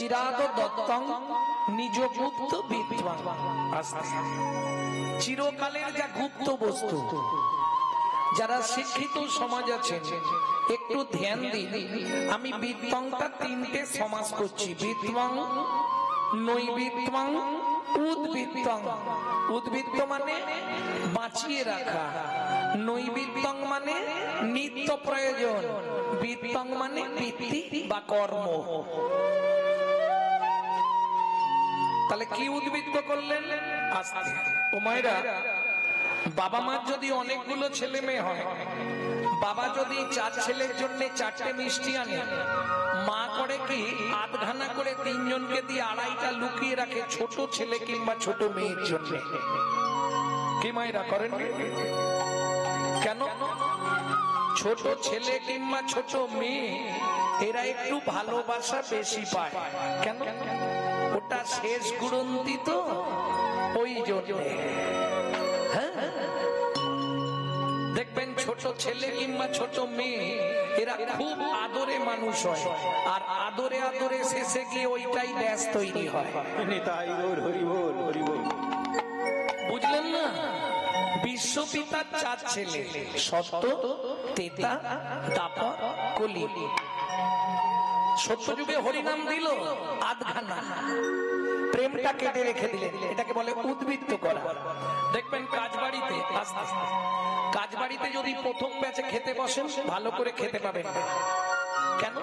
চিরাদ দত্তং নিজ গুপ্ত বিদ্বাং। চিরকালের যা গুপ্ত বস্তু, যারা শিক্ষিত সমাজ আছেন একটু ধ্যান দিন। আমি বিদ্বংটা তিনটে সমাস করছি, বিদ্বং, নৈবিদ্বং, উদ্বৃত্তং। উদ্বৃত্ত মানে বাঁচিয়ে রাখা, নৈবিদ্বং মানে নিত্য প্রয়োজন, বিদ্বং মানে বৃত্তি বা কর্ম। তাহলে কি উদ্বৃত্ত করলেন? আস্তে ও মায়েরা, বাবা মার যদি অনেকগুলো ছেলে মেয়ে হয়, বাবা যদি 4 ছেলের জন্য 4টে মিষ্টি আনে, মা করে কি আধখানা করে 3 জনকে দিয়ে 2.5টা লুকিয়ে রাখে ছোট ছেলে কিংবা ছোট মেয়ের জন্য। কি মায়েরা করেন? কেন? ছোট ছেলে কিংবা ছোট মেয়ে এরা একটু ভালোবাসা বেশি পায়। কেন? ওটা শেষ গুরন্তি তো, ওই জন্য। দেখবেন ছোট ছেলে কিংবা ছোট মেয়ে এরা খুব আদরে মানুষ হয়, আর আদরে আদরে শেষে গিয়ে ওইটাই ব্যাস তৈরি হয়। বুঝলেন না? বিশ্বপিতার 4 ছেলে, সত্য, তেতা, দাপর, কলি। সত্য যুগে হরিনাম দিল আধখানা, প্রেমটা কেটে রেখে দিলেন। এটাকে বলে উদ্বৃত্ত করা। দেখবেন কাজবাড়িতে, কাজবাড়িতে যদি প্রথম ব্যাচে খেতে বসেন, ভালো করে খেতে পাবেন না। কেন?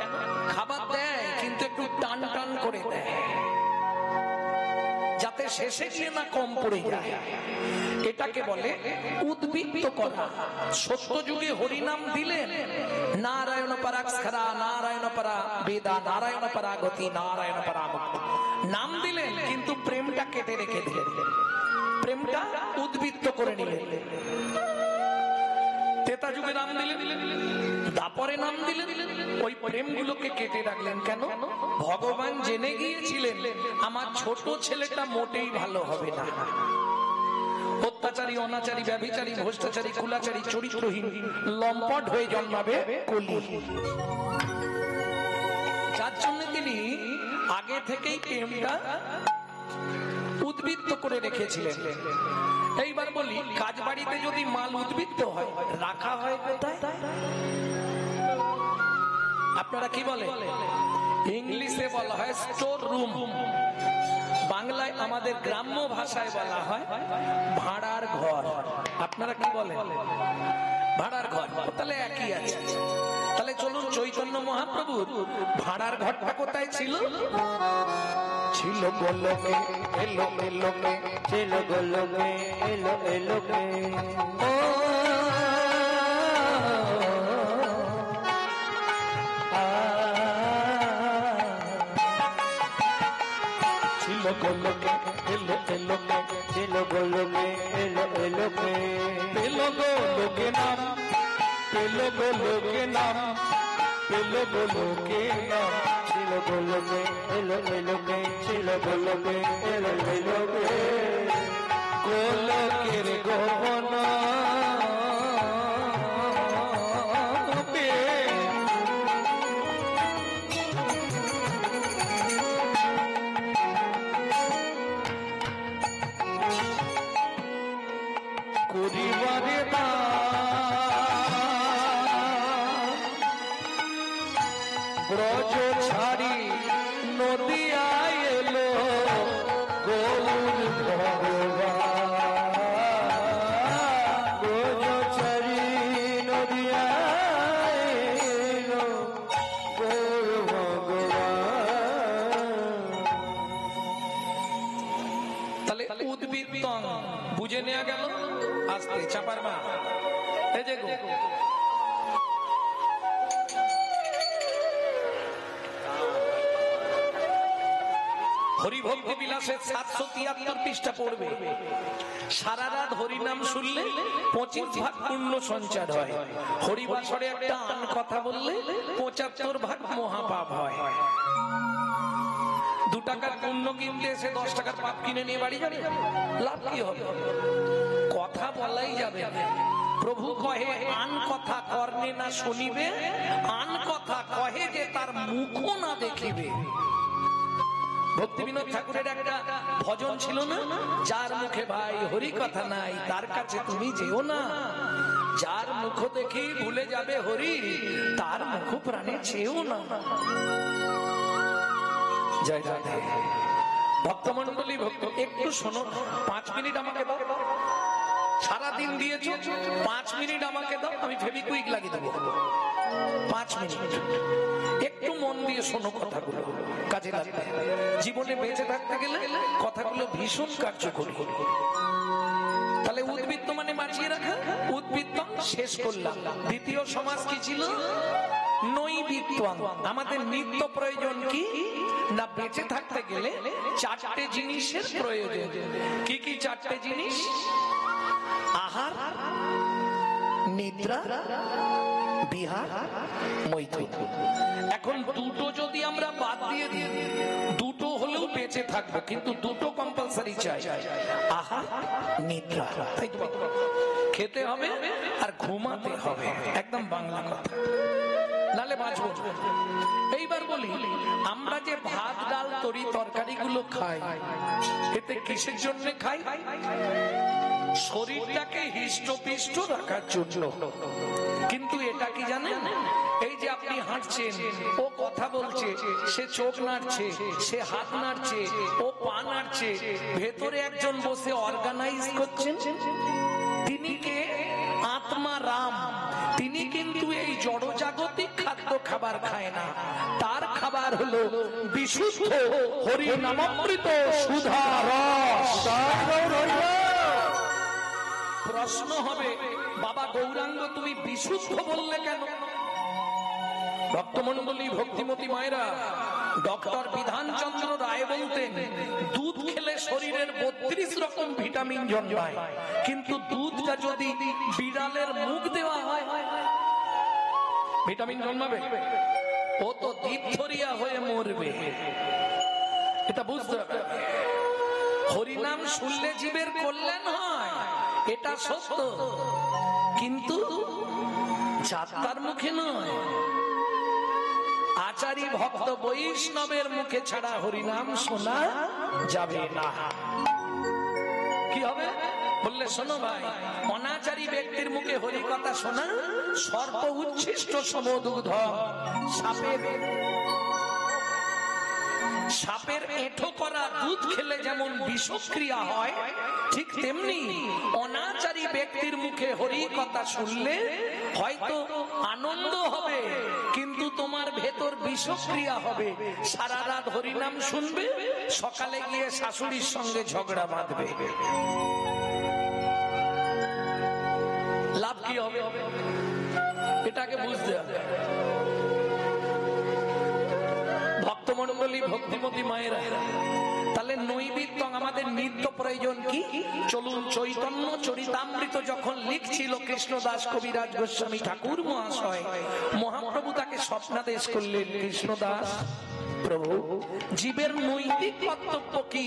খাবার দেয় কিন্তু একটু টান টান করে দেয়, যাতে শেষে গিয়ে না কম পড়ে যায়। এটাকে বলে উদ্বৃত্ত করা। সত্য যুগে হরিনাম দিলেন, নারায়ণ পরাক্ষরা, নারায়ণ পরা বেদা, নারায়ণ পরা গতি, নারায়ণ পরা মুক্তি। নাম দিলেন কিন্তু প্রেমটা কেটে রেখে দিলেন, প্রেমটা উদ্বৃত্ত করে নিলেন। তেতা যুগে নাম দিলেন, দাপরে নাম দিলেন, ওই প্রেমগুলোকে কেটে রাখলেন। কেন? ভগবান জেনে গিয়েছিলেন আমার ছোট ছেলেটা মোটেই ভালো হবে না, অত্যাচারী, অনাচারী, ব্যভিচারী, ভ্রষ্টাচারী, কুলাচারী, চরিত্রহীন, লম্পট হয়ে জন্মাবে কলি। যার জন্য তিনি আগে থেকেই প্রেমটা উদ্বৃত্ত করে রেখেছিলেন। এইবার বলি, কাজ বাড়িতে যদি মাল উদ্বৃত্ত হয়, রাখা হয় কোথায়? আপনারা কি বলে? ইংলিশে বলা হয় স্টোর রুম, বাংলায় আমাদের গ্রাম্য ভাষায় বলা হয় ভাড়ার ঘর। আপনারা কি বলেন? ভাড়ার ঘর। তাহলে একই আছে। তাহলে চলুন, চৈতন্য মহাপ্রভুর ভাড়ার ঘরটা কোথায় ছিল? ছিল গোলকে, এলো এলোকে, ছিল গোলকে, এলো এলোকে। ও ছিল গোলকে, এলো এলোকে, ছিল গোলকে, এলো এলোকে। পেলো গোলকে নাম, পেলো গোলকে নাম, পেলো গোলকে নাম। ছিল গোলকে, এলো এলোকে, ছিল গোলকে, এলো এলোকে। গোলকের গহনা করিবারে না ব্রজ ছাড়ি নদিয়ায় এলো গৌর ভগবান। ব্রজ ছাড়ি নদিয়ায় এলো গৌর ভগবান। তাহলে উদ্বৃত্তং বুঝে নেওয়া গেল। আস্তে চাপার মা, এই যে গো হরিভক্তি বিলাসের 773 পৃষ্ঠা পড়বে। সারা রাত হরিনাম শুনলে 25 ভাগ পুণ্য সঞ্চার হয়। হরিবাসরে একটা আন কথা বললে 75 ভাগ মহাপাপ হয়। 2 টাকার পুণ্য কিনতে এসে 10 টাকার পাপ কিনে নিয়ে বাড়ি যাবে, লাভ কি হবে? কথা বলাই যাবে না। প্রভু কহে আন কথা কর্ণে না শুনিবে, আন কথা কহে যে তার মুখ না দেখিবে। ভক্তি বিনোদ ঠাকুরের একটা ভজন ছিল না, যার মুখে ভাই হরি কথা নাই তার কাছে তুমি যেও না, যার মুখ দেখি ভুলে যাবে হরি তার মুখ প্রাণে চেয়েও না। জয় রাধে। ভক্তমন্ডলী ভক্ত একটু শোনো, 5 মিনিট আমাকে দাও, সারাদিন দিয়েছো 5 মিনিট আমাকে দাও, আমি ফেবিকুইক লাগিয়ে দেবো। 5 মিনিট একটু মন দিয়ে শোনো, কথাগুলো কাজে লাগবে। জীবনে বেঁচে থাকতে গেলে কথাগুলো ভীষণ কার্যকরী। তাহলে উদ্বৃত্ত মানে বাঁচিয়ে রাখা, উদ্বৃত্ত শেষ করলাম। দ্বিতীয় সমাজ কি ছিল? নৈবিত্তং। আমাদের নিত্য প্রয়োজন কি না, বেঁচে থাকতে গেলে 4টে জিনিসের প্রয়োজন। কি কি 4টে জিনিস? আহার, নিদ্রা, বিহার, মৈথুন। এখন দুটো যদি আমরা বাদ দিয়ে দিই, দুটো হলেও বেঁচে থাকবো, কিন্তু দুটো কম্পালসারি চাই, আহার, নিদ্রা। তাই তো, খেতে হবে আর ঘুমাতে হবে, একদম বাংলা কথা, নালে বাঁচবো। এইবার বলি, আমরা যে ভাত ডাল তরি তরকারি গুলো খাই, এতে কিসের জন্য খাই? শরীরটাকে হৃষ্টপুষ্ট রাখার জন্য। কিন্তু এটা কি জানেন, এই যে আপনি হাঁটছেন, ও কথা বলছে, সে চোখ নাড়ছে, সে হাত নাড়ছে, ও পা নাড়ছে, ভেতরে একজন বসে অর্গানাইজ করছেন, তিনি কে? আত্মা রাম। তিনি কিন্তু এই জড়জাগতিক খাদ্য খাবার খায় না, তার খাবার হলো বিশুদ্ধ হরি নামামৃত সুধা রস। প্রশ্ন হবে, বাবা গৌরাঙ্গ তুমি বিশুদ্ধ বললে কেন? ভক্তমন্ডলী ভক্তিমতী মায়েরা, ডক্টর বিধানচন্দ্র রায় বলতেন, দুধ খেলে শরীরের 32 রকম ভিটামিন জন্মায়, কিন্তু দুধটা যদি বিড়ালের মুখ দেওয়া হয়, ভিটামিন জন্মাবে? ও তো ডিপথোরিয়া হয়ে মরবে। এটা বুঝতে হবে। হরিনাম শুনলে জীবের কল্যাণ হয়, এটা সত্য, কিন্তু যাত্রার মুখে নয়। আচারী ভক্ত বৈষ্ণবের মুখে ছাড়া হরিনাম শোনা যাবে না। কি হবে বললে, শোনো ভাই, অনাচারী ব্যক্তির মুখে হরি কথা শোনা সর্প উচ্ছিষ্ট সমদুগ্ধ। সাপের এঁঠো করা দুধ খেলে যেমন বিষক্রিয়া হয়, ঠিক তেমনি অনাচারী ব্যক্তির মুখে হরি কথা শুনলে হয়তো আনন্দ হবে, কিন্তু তোমার ভেতর বিষক্রিয়া হবে। সারা রাত হরিনাম শুনবে, সকালে গিয়ে শাশুড়ির সঙ্গে ঝগড়া বাঁধবে। লাভ কি হবে? এটাকে বুঝতে হবে। ভক্তমন্ডলী ভক্তিমতী মায়েরা, তাহলে নৈবিত্য আমাদের নিত্য প্রয়োজন কি? চলুন, চৈতন্য চরিতামৃত যখন লিখছিল কৃষ্ণদাস কবিরাজ গোস্বামী ঠাকুর মহাশয়, মহাপ্রভু তাকে স্বপ্নাদেশ করলেন, কৃষ্ণদাস প্রভু, জীবের নৈতিক কর্তব্য কি,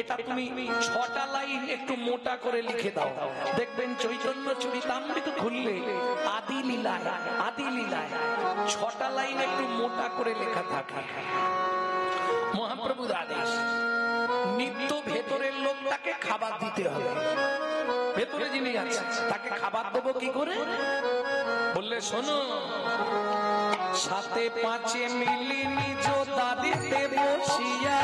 এটা তুমি 6টা লাইন একটু মোটা করে লিখে দাও। দেখবেন চৈতন্য চরিতামৃত খুললে আদি লীলায় 6টা লাইন একটু মোটা করে লেখা থাকে। মহাপ্রভুর আদেশ, নিত্য ভেতরের লোকটাকে খাবার দিতে হবে। ভেতরে যিনি আছে তাকে খাবার দেবো কি করে? বললে শোনো, 7 5 মিলি নিজ দাঁড়িতে বসিয়া,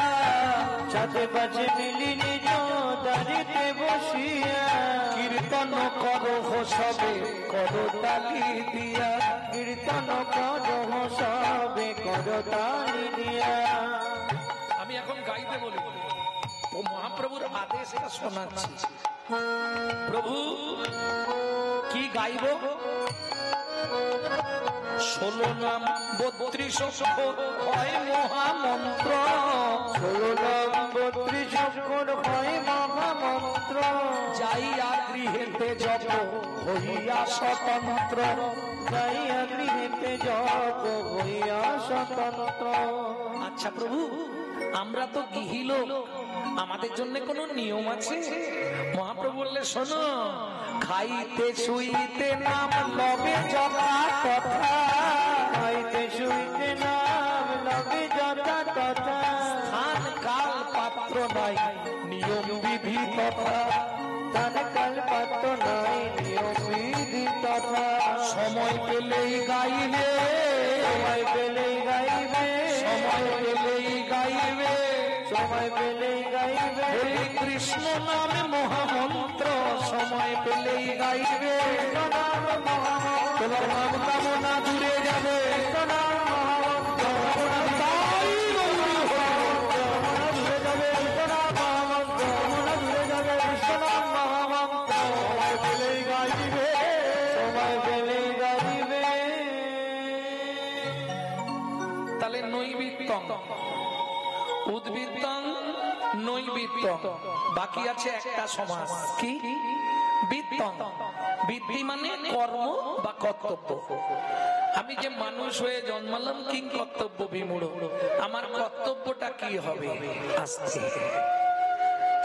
7 5 মিলি নিজ দাঁড়িতে বসিয়া, কীর্তন করো সবে করো তালি দিয়া, কীর্তন করো সবে করো তালি দিয়া। আমি এখন গাইতে বলি, ও মহাপ্রভুর আদেশ এটা শোনাচ্ছি। প্রভু কি গাইব? 16 নাম 32 অক্ষর হয় মহামন্ত্র, 16 নাম 32 অক্ষর হয় মহামন্ত্র, যাইয়া গৃহেতে জপ হইয়া স্বতন্ত্র, যাইয়া গৃহেতে জপ হইয়া স্বতন্ত্র। আচ্ছা প্রভু, আমরা তো গৃহী লোক, আমাদের জন্য কোনো নিয়ম আছে? মহাপ্রভু বললে শোনো, খাইতে শুইতে নাম লবে যথা তথা, খাইতে শুইতে নাম লবে যথা তথা, স্থান কাল নাই নিয়ম বিধি তথা, দান কাল পাত্র নাই নিয়ম বিধি তথা, সময় পেলেই গাইবে, সময় পেলেই গাইবে, সময় পেলেই গাইবে, সময় পেলেই গাইবে, বলি কৃষ্ণ নামে মহামন্ত্র, সময় পেলেই গাইবে, তোমার নাম কামনা দূরে যাবে, তাহলে নৈবিত্তং উদ্বৃত্তং নৈবিত্তং, বাকি আছে একটা সমাস, কি বৃত্তং। বৃত্তি মানে কর্ম বা কর্তব্য। আমি যে মানুষ হয়ে জন্মালাম কিং কর্তব্য বিমূঢ়, আমার কর্তব্যটা কি হবে? আসছে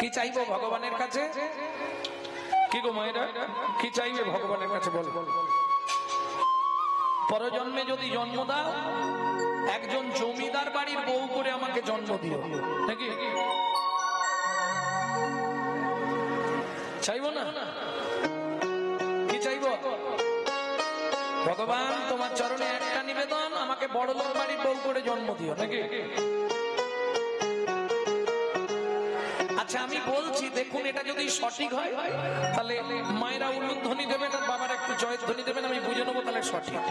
কি চাইবো ভগবানের কাছে? কি গো মায়েরা, কি চাইবে ভগবানের কাছে বল? পরজন্মে যদি জন্ম দাও, একজন জমিদার বাড়ির বউ করে আমাকে জন্ম দিও, নাকি চাইবো না? কি চাইবো? ভগবান তোমার চরণে একটা নিবেদন, আমাকে বড় লোক বাড়ির বউ করে জন্ম দিও, নাকি? আচ্ছা আমি বলছি, দেখুন এটা যদি সঠিক হয় তাহলে মায়েরা উলুধ্বনি দেবেন আর বাবার একটু জয়ধ্বনি দেবেন, আমি বুঝে নেবো তাহলে সঠিক।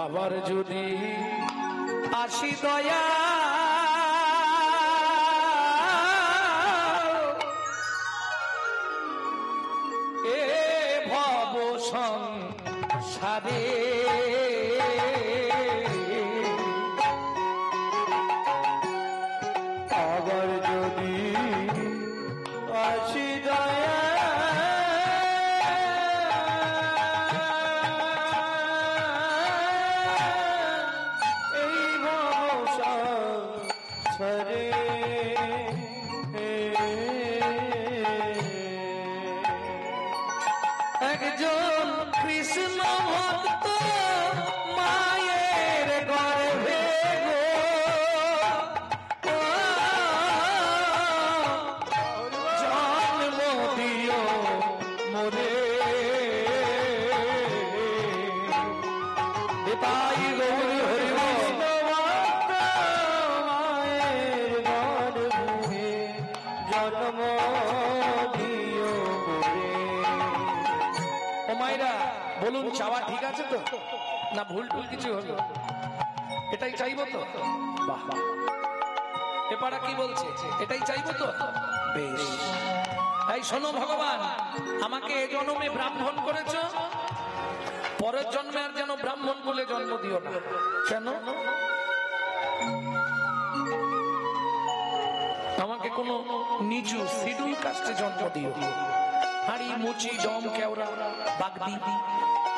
আবার যদি আসি দয়া এ ভব সংসারে, আবার যদি আসি দয়া এই সংসারে, একজন কৃষ্ণ ভক্ত মায়ের গর্ভে গো জন্ম দিও মোরে, তাই গৌর হরি বল। মায়ের গর্ভে জন্ম দিও মোরে। ও মায়েরা বলুন, চাওয়া ঠিক আছে তো না ভুল টুল কিছু হলো? এটাই চাইবো তো? বাহ, এপাড়া কি বলছে? এটাই চাইবো তো? বেশ। এই শোনো ভগবান, আমাকে এ জন্মে ব্রাহ্মণ করেছো, পরের জন্মে আর যেন ব্রাহ্মণ বলে জন্ম দিও না। কেন? আমাকে কোনো নিচু শিডিউল কাস্টে জন্ম দিও, হাড়ি মুচি জম কেওড়া বাগদি।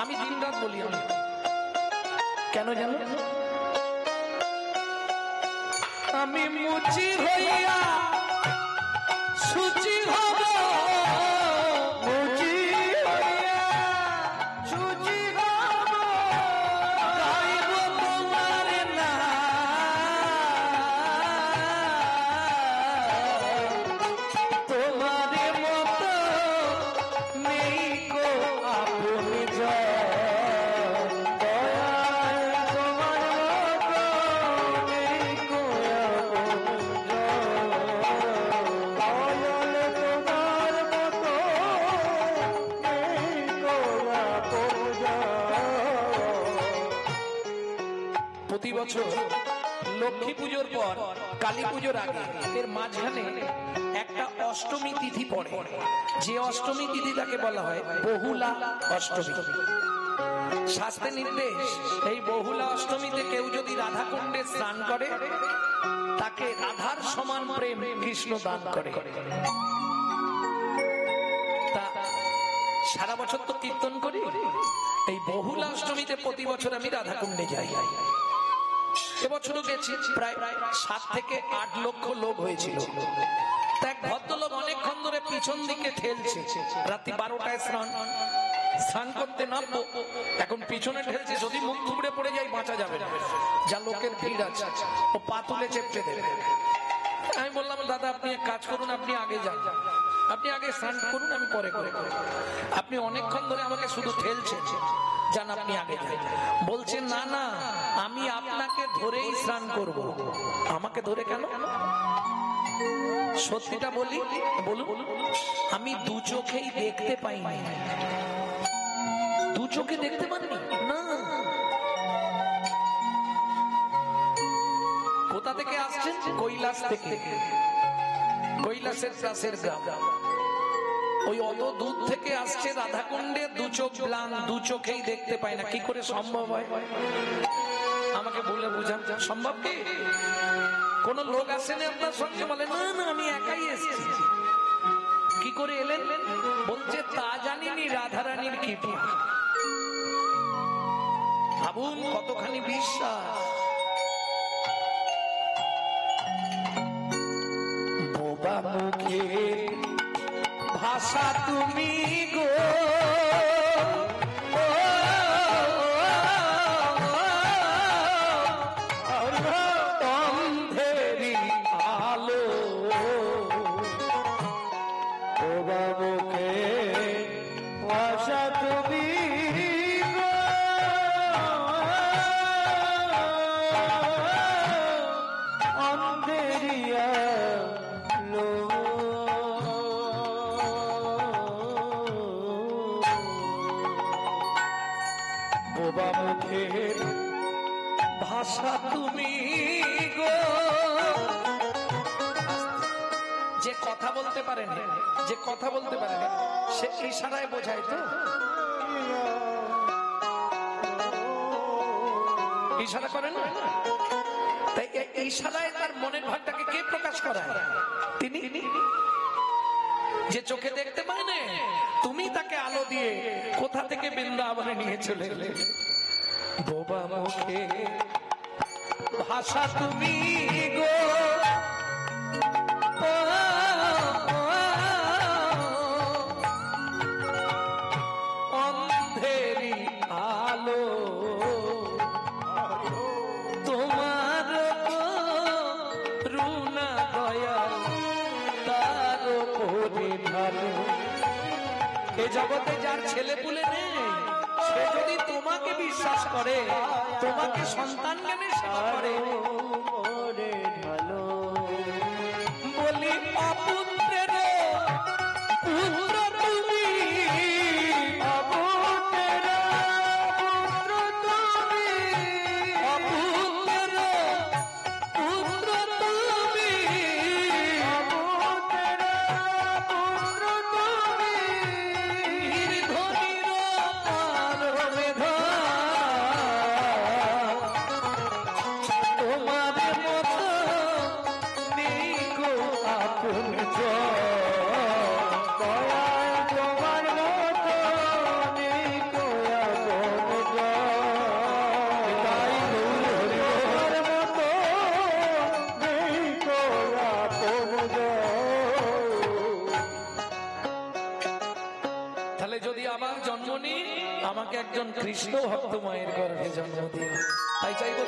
আমি দিন রাত বলি, আমি কেন জানো? আমি মুচি হইয়া সুচি হব, মুচি হইয়া সুচি হব, গাইব তোমার নাম, তোমার মতো নেই কো আপন জন। দয়াল তোমার মতো নেই কো আপন জন। দয়াল তোমার মতো নেই কো আপন জন। প্রতি বছর লক্ষ্মী পুজোর পর কালী পুজোর আগে এর মাঝখানে একটা অষ্টমী তিথি পড়ে, যে অষ্টমী তিথিটাকে বলা হয় বহুলা অষ্টমী। শাস্ত্রে নির্দেশ, এই বহুলা অষ্টমীতে কেউ যদি রাধা কুণ্ডে স্নান করে, তাকে রাধার সমান প্রেম কৃষ্ণ দান করে। তা সারা বছর তো কীর্তন করি, এই বহুলা অষ্টমীতে প্রতি বছর আমি রাধা কুণ্ডে যাই। এবছরও গেছি, প্রায় 7 থেকে 8 লক্ষ লোক হয়েছিল। এক ভদ্রলোক অনেকক্ষণ ধরে পিছন দিকে ঠেলছে, রাত্রি 12টায় স্নান করতে নামবো, এখন পিছনে ঠেলছে, যদি মুখ থুবড়ে পড়ে যাই বাঁচা যাবে না, যা লোকের ভিড় আছে, ও পা তুলে চেপটে দেবে। আমি আমি বললাম দাদা আপনি এক কাজ করুন, আপনি আগে যান, আপনি আগে স্নান করুন, আমি পরে করে। আপনি অনেকক্ষণ ধরে আমাকে শুধু ঠেলছেন, যান আপনি আগে যান। বলছেন না না, আমি আপনাকে ধরেই স্নান করব। আমাকে ধরে কেন? সত্যিটা বলি, বলুন। আমি দু চোখেই দেখতে পাইনি। দু চোখে দেখতে পাননি না? কোথা থেকে আসছেন? কৈলাস থেকে। কৈলাসের কাছের গ্রাম। ওই অত দূর থেকে আসছে রাধাকুণ্ডে, দু চোখ ম্লান, দু চোখেই দেখতে পায় না। কি করে সম্ভব হয়? আমাকে বলে বুঝান, সম্ভব কি? কোন লোক আসেনি আপনার সঙ্গে? বলে না না, আমি একাই এসেছি। কি করে এলেন? বলছে তা জানিনি, রাধারানীর কৃপা। ভাবুন কতখানি বিশ্বাস। বোবা মুখে ভাষা তুমি গো, অন্ধেরি আলো। বোবা মুখে ভাষা তুমি গো, অন্ধেরি আলো। বোবা মুখের ভাষা তুমি গো। যে কথা বলতে পারেন, যে কথা বলতে পারেন, সে ইশারায় বোঝায় তো। ইশারা করেন না? তাই এই ইশারায় তার মনের ভাবটাকে কে প্রকাশ করায়? তিনি। যে চোখে দেখতে পায় না, তুমি তাকে আলো দিয়ে কোথা থেকে বৃন্দাবনে নিয়ে চলে এলে। বোবা মুখে ভাষা তুমি গো, অন্ধেরি আলো। তোমার রুনা দয়াল তার উপরে ঢালো। এ জগতে যার ছেলে পুলে নেই, সে যদি তোমাকে বিশ্বাস করে, তোমাকে সন্তান জ্ঞানে সেবা করে, বলি অপুত্রের পুত্র তুমি, অপুত্রের পুত্র তুমি, অপুত্রের পুত্র তুমি, অপুত্রের পুত্র তুমি, ধনির পারমেধা। তোমার মতো নেই গো আপন জন। তোমার মতো নেই গো আপন জন। তাই তোমার মতো নেই গো আপন জন। তাহলে যদি আবার জন্ম নিই, আমাকে একজন কৃষ্ণ ভক্ত মায়ের গর্ভে জন্ম দিও। তাই চাইব।